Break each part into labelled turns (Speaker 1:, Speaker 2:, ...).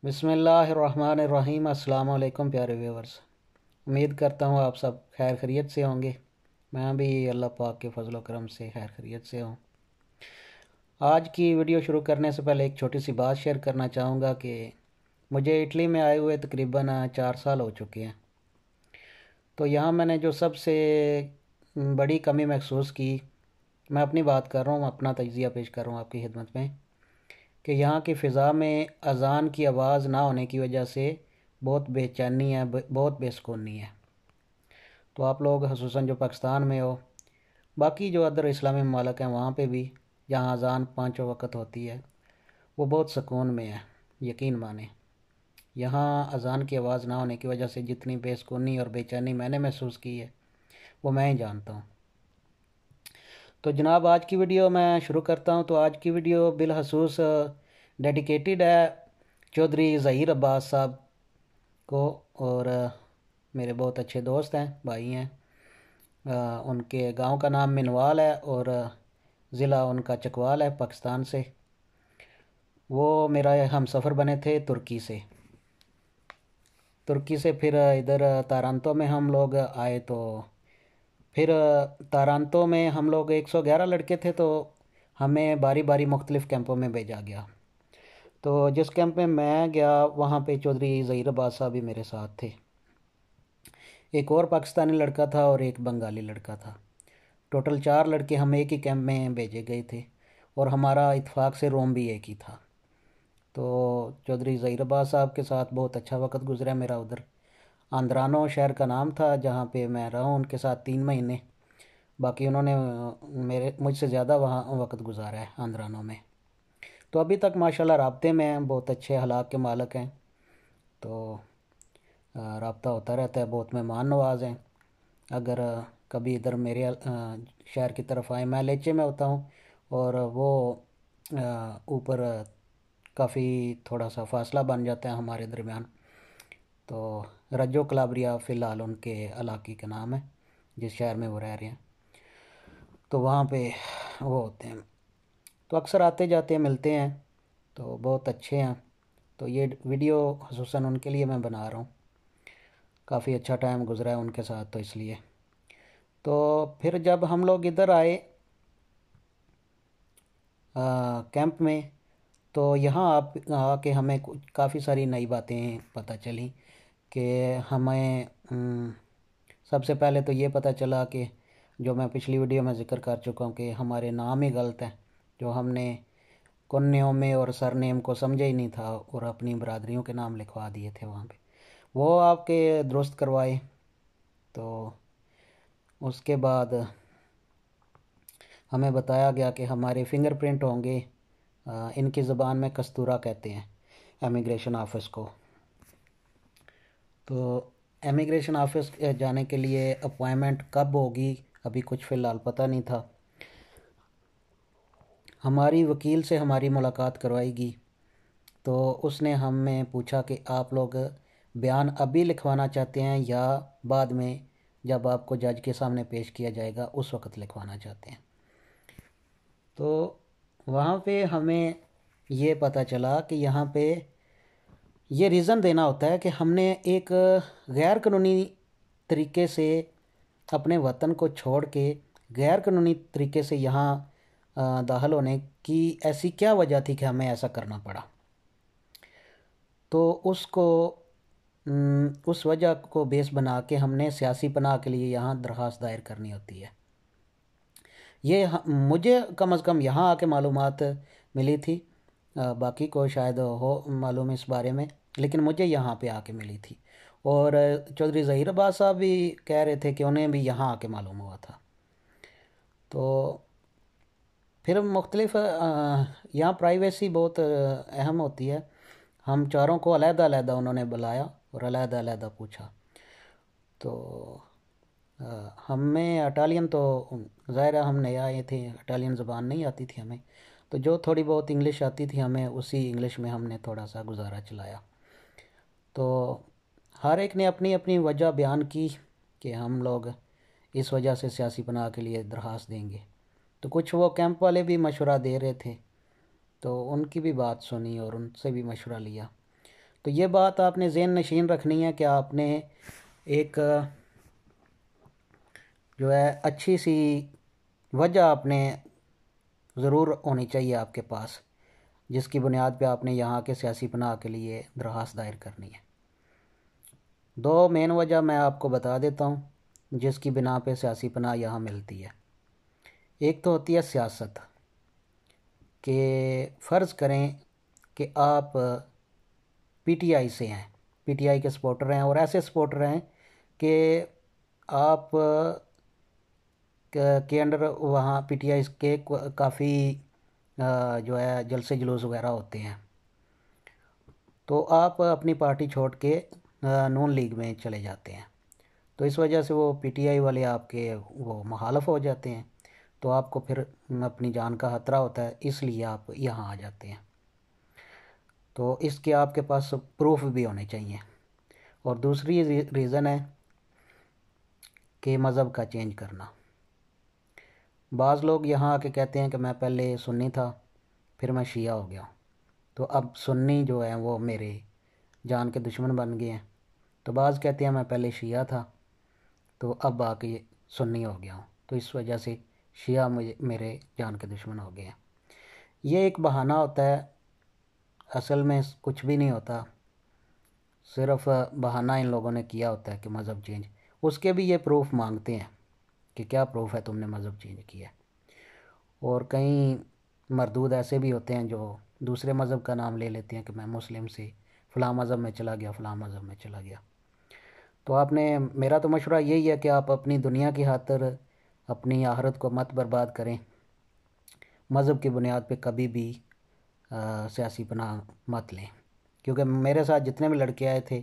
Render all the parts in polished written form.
Speaker 1: बिस्मिल्लाहिर्रहमानिर्रहीम। अस्सलाम वालेकुम प्यारे व्यूवर्स। उम्मीद करता हूँ आप सब खैर खैरियत से होंगे। मैं भी अल्लाह पाक के फजल करम से खैर खैरियत से हूँ। आज की वीडियो शुरू करने से पहले एक छोटी सी बात शेयर करना चाहूँगा कि मुझे इटली में आए हुए तकरीबन 4 साल हो चुके हैं। तो यहाँ मैंने जो सबसे बड़ी कमी महसूस की, मैं अपनी बात कर रहा हूँ, अपना तजिया पेश कर रहा हूँ आपकी खिदमत में, कि यहाँ की फ़िज़ा में अज़ान की आवाज़ ना होने की वजह से बहुत बेचैनी है, बहुत बेसुकूनी है। तो आप लोग ख़ुसूसन जो पाकिस्तान में हो, बाकी जो अदर इस्लामी ममालिक हैं वहाँ पे भी जहाँ अज़ान 5 वक़्त होती है वो बहुत सुकून में है। यकीन माने, यहाँ अज़ान की आवाज़ ना होने की वजह से जितनी बेसुकूनी और बेचैनी मैंने महसूस की है वो मैं ही जानता हूँ। तो जनाब, आज की वीडियो मैं शुरू करता हूँ। तो आज की वीडियो बिलखसूस डेडिकेटेड है चौधरी ज़हीर अब्बास साहब को, और मेरे बहुत अच्छे दोस्त हैं, भाई हैं। उनके गांव का नाम मिनवाल है और ज़िला उनका चकवाल है, पाकिस्तान से। वो मेरा हम सफ़र बने थे तुर्की से फिर इधर तारंतो में हम लोग आए। तो फिर तारंतो में हम लोग 111 लड़के थे, तो हमें बारी बारी मुख्तलिफ़ कैंपों में भेजा गया। तो जिस कैंप में मैं गया वहाँ पे चौधरी ज़हीर अब्बास साहब भी मेरे साथ थे। एक और पाकिस्तानी लड़का था और एक बंगाली लड़का था। टोटल 4 लड़के हम एक ही कैंप में भेजे गए थे और हमारा इत्तेफाक से रोम भी एक ही था। तो चौधरी ज़हीर अब्बास साहब के साथ बहुत अच्छा वक्त गुजरा मेरा उधर। आंद्रानो शहर का नाम था जहाँ पे मैं रहा हूँ उनके साथ 3 महीने। बाकी उन्होंने मुझसे ज़्यादा वहाँ वक्त गुजारा है आंद्रानो में। तो अभी तक माशाल्लाह राब्ते में हैं, बहुत अच्छे हालात के मालिक हैं। तो राब्ता होता रहता है, बहुत मेहमान नवाज़ हैं। अगर कभी इधर मेरे शहर की तरफ आए, मैं लेचे में होता हूँ और वो ऊपर काफ़ी थोड़ा सा फासला बन जाता है हमारे दरमियान। तो रज्जो कलाब्रिया फ़िलहाल उनके इलाके का नाम है जिस शहर में वो रह रहे हैं। तो वहाँ पे वो होते हैं, तो अक्सर आते जाते मिलते हैं, तो बहुत अच्छे हैं। तो ये वीडियो ख़ुसूसन उनके लिए मैं बना रहा हूँ। काफ़ी अच्छा टाइम गुजरा है उनके साथ, तो इसलिए। तो फिर जब हम लोग इधर आए कैंप में, तो यहाँ आप आके हमें काफ़ी सारी नई बातें पता चली कि हमें सबसे पहले तो ये पता चला कि जो मैं पिछली वीडियो में ज़िक्र कर चुका हूँ कि हमारे नाम ही गलत हैं। जो हमने कुन्नियों में और सरनेम को समझा ही नहीं था और अपनी बरादरियों के नाम लिखवा दिए थे वहाँ पे, वो आपके दुरुस्त करवाए। तो उसके बाद हमें बताया गया कि हमारे फिंगरप्रिंट होंगे, इनकी ज़बान में कस्तूरा कहते हैं एमिग्रेशन ऑफिस को। तो एमिग्रेशन ऑफिस जाने के लिए अपॉइंटमेंट कब होगी अभी कुछ फ़िलहाल पता नहीं था। हमारी वकील से हमारी मुलाकात करवाएगी, तो उसने हमें पूछा कि आप लोग बयान अभी लिखवाना चाहते हैं या बाद में जब आपको जज के सामने पेश किया जाएगा उस वक़्त लिखवाना चाहते हैं। तो वहाँ पे हमें ये पता चला कि यहाँ पे ये रीज़न देना होता है कि हमने एक गैर कानूनी तरीके से अपने वतन को छोड़ के गैर कानूनी तरीके से यहाँ दाखिल होने की ऐसी क्या वजह थी कि हमें ऐसा करना पड़ा। तो उस वजह को बेस बना के हमने सियासी पनाह के लिए यहाँ दरख्वास्त दायर करनी होती है। ये मुझे कम अज़ कम यहाँ आके मालूमात मिली थी, बाकी को शायद हो मालूम इस बारे में, लेकिन मुझे यहाँ पे आके मिली थी। और चौधरी ज़हीर अब्बास साहब भी कह रहे थे कि उन्हें भी यहाँ आके मालूम हुआ था। तो फिर मुख्तलिफ यहाँ प्राइवेसी बहुत अहम होती है। हम चारों को अलहदा उन्होंने बुलाया और अलहदा पूछा। तो हमें इटालियन, तो ज़ाहिर है हम नए आए थे, इटालियन ज़बान नहीं आती थी हमें, तो जो थोड़ी बहुत इंग्लिश आती थी हमें उसी इंग्लिश में हमने थोड़ा सा गुजारा चलाया। तो हर एक ने अपनी अपनी वजह बयान की कि हम लोग इस वजह से सियासी पनाह के लिए दरख्वास्त देंगे। तो कुछ वो कैंप वाले भी मशवरा दे रहे थे, तो उनकी भी बात सुनी और उनसे भी मशवरा लिया। تو یہ بات آپ نے ذہن نشین رکھنی ہے کہ آپ نے ایک جو ہے اچھی سی وجہ آپ نے ضرور ہونی چاہیے آپ کے پاس، جس کی بنیاد پہ آپ نے یہاں کے سیاسی پناہ کے لیے درخواست دائر کرنی ہے۔ دو مین وجہ میں آپ کو بتا دیتا ہوں جس کی بنا پہ سیاسی پناہ یہاں ملتی ہے۔ ایک تو ہوتی ہے سیاست، کہ فرض کریں کہ آپ پی ٹی آئی سے ہیں، پی ٹی آئی کے سپورٹر ہیں، اور ایسے سپورٹر ہیں کہ آپ کے انڈر وہاں پی ٹی آئی کے کافی جو ہے جلسے جلوس وغیرہ ہوتے ہیں، تو آپ اپنی پارٹی چھوڑ کے نون لیگ میں چلے جاتے ہیں، تو اس وجہ سے وہ پی ٹی آئی والے آپ کے وہ مخالف ہو جاتے ہیں، تو آپ کو پھر اپنی جان کا خطرہ ہوتا ہے، اس لیے آپ یہاں آ جاتے ہیں۔ تو اس کے آپ کے پاس پروف بھی ہونے چاہیے۔ اور دوسری ریزن ہے کہ مذہب کا چینج کرنا۔ بعض لوگ یہاں آ کے کہتے ہیں کہ میں پہلے سنی تھا، پھر میں شیعہ ہو گیا ہوں، تو اب سنی جو ہیں وہ میرے جان کے دشمن بن گئے ہیں۔ تو بعض کہتے ہیں میں پہلے شیعہ تھا، تو اب آ کے سنی ہو گیا ہوں، تو اس وجہ سے شیعہ میرے جان کے دشمن ہو گئے ہیں۔ یہ ایک بہانہ ہوتا ہے، اصل میں کچھ بھی نہیں ہوتا، صرف بہانہ ان لوگوں نے کیا ہوتا ہے کہ مذہب چینج۔ اس کے بھی یہ پروف مانگتے ہیں کہ کیا پروف ہے تم نے مذہب چینج کیا ہے۔ اور کئی مردود ایسے بھی ہوتے ہیں جو دوسرے مذہب کا نام لے لیتے ہیں کہ میں مسلم سے فلاں مذہب میں چلا گیا، فلاں مذہب میں چلا گیا۔ تو آپ نے، میرا تو مشورہ یہی ہے کہ آپ اپنی دنیا کی خاطر اپنی آخرت کو مت برباد کریں، مذہب کی بنیاد پہ کبھی بھی سیاسی پناہ مت لیں، کیونکہ میرے ساتھ جتنے بھی لڑکے آئے تھے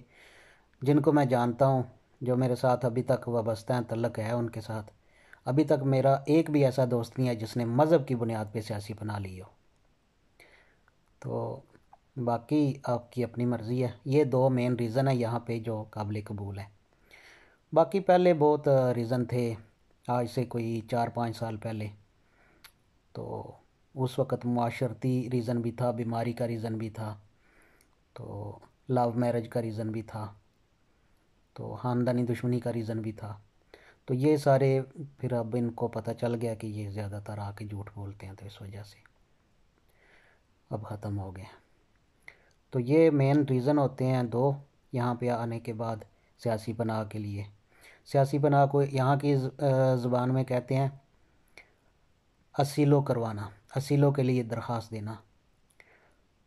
Speaker 1: جن کو میں جانتا ہوں، جو میرے ساتھ ابھی تک وابستہ ہیں، تعلق ہے ان کے ساتھ، ابھی تک میرا ایک بھی ایسا دوست نہیں ہے جس نے مذہب کی بنیاد پہ سیاسی پناہ لی ہو۔ تو باقی آپ کی اپنی مرضی ہے۔ یہ دو مین ریزن ہے یہاں پہ جو قابل قبول ہے۔ باقی پہلے بہت ریزن تھے، آج سے کوئی 4-5 سال پہلے، تو اس وقت معاشرتی ریزن بھی تھا، بیماری کا ریزن بھی تھا، تو لو میرج کا ریزن بھی تھا، تو خاندانی دشمنی کا ریزن بھی تھا، تو یہ سارے پھر اب ان کو پتہ چل گیا کہ یہ زیادہ تر آ کے جھوٹ بولتے ہیں، تو اس وجہ سے اب ختم ہو گئے۔ تو یہ مین ریزن ہوتے ہیں دو یہاں پہ آنے کے بعد سیاسی پناہ کے لیے۔ سیاسی پناہ کو یہاں کی زبان میں کہتے ہیں اسیلو کروانا، اسیلو کے لیے درخواست دینا،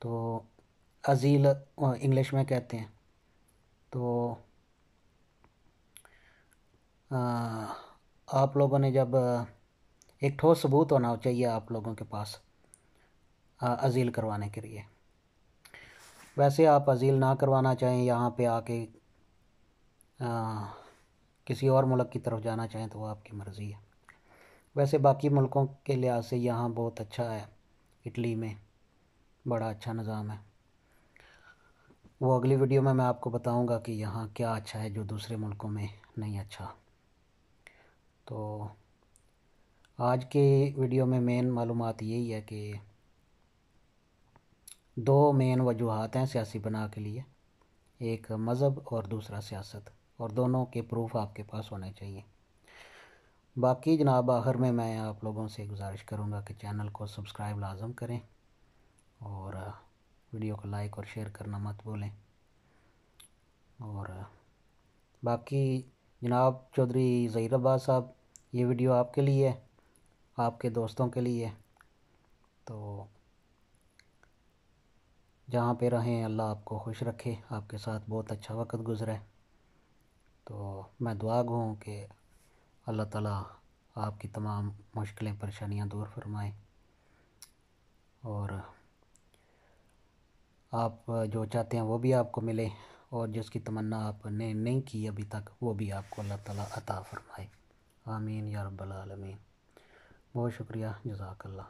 Speaker 1: تو ازیل انگلش میں کہتے ہیں۔ تو آپ لوگوں نے جب ایک ٹھوس ثبوت ہونا چاہیے آپ لوگوں کے پاس ازیل کروانے کے لیے۔ ویسے آپ ازیل نہ کروانا چاہیں، یہاں پہ آ کے کسی اور ملک کی طرف جانا چاہیں تو وہ آپ کی مرضی ہے۔ ویسے باقی ملکوں کے لحاظ سے یہاں بہت اچھا ہے، اٹلی میں بڑا اچھا نظام ہے۔ وہ اگلی ویڈیو میں آپ کو بتاؤں گا کہ یہاں کیا اچھا ہے جو دوسرے ملکوں میں نہیں اچھا۔ تو آج کے ویڈیو میں مین معلومات یہی ہے کہ دو مین وجوہات ہیں سیاسی پناہ کے لیے، ایک مذہب اور دوسرا سیاست، اور دونوں کے پروف آپ کے پاس ہونے چاہیے۔ باقی جناب آخر میں آپ لوگوں سے گزارش کروں گا کہ چینل کو سبسکرائب لازم کریں، اور ویڈیو کو لائک اور شیئر کرنا مت بھولیں۔ اور باقی جناب چودھری ظہیر عباس صاحب، یہ ویڈیو آپ کے لیے ہے، آپ کے دوستوں کے لیے، تو جہاں پہ رہیں اللہ آپ کو خوش رکھے، آپ کے ساتھ بہت اچھا وقت گزرے۔ تو میں دعا گو ہوں کہ اللہ تعالیٰ آپ کی تمام مشکلیں پریشانیاں دور فرمائیں، اور آپ جو چاہتے ہیں وہ بھی آپ کو ملے، اور جس کی تمنا آپ نے نہیں کی ابھی تک وہ بھی آپ کو اللہ تعالیٰ عطا فرمائے۔ آمین یا رب العالمین۔ بہت شکریہ، جزاک اللہ۔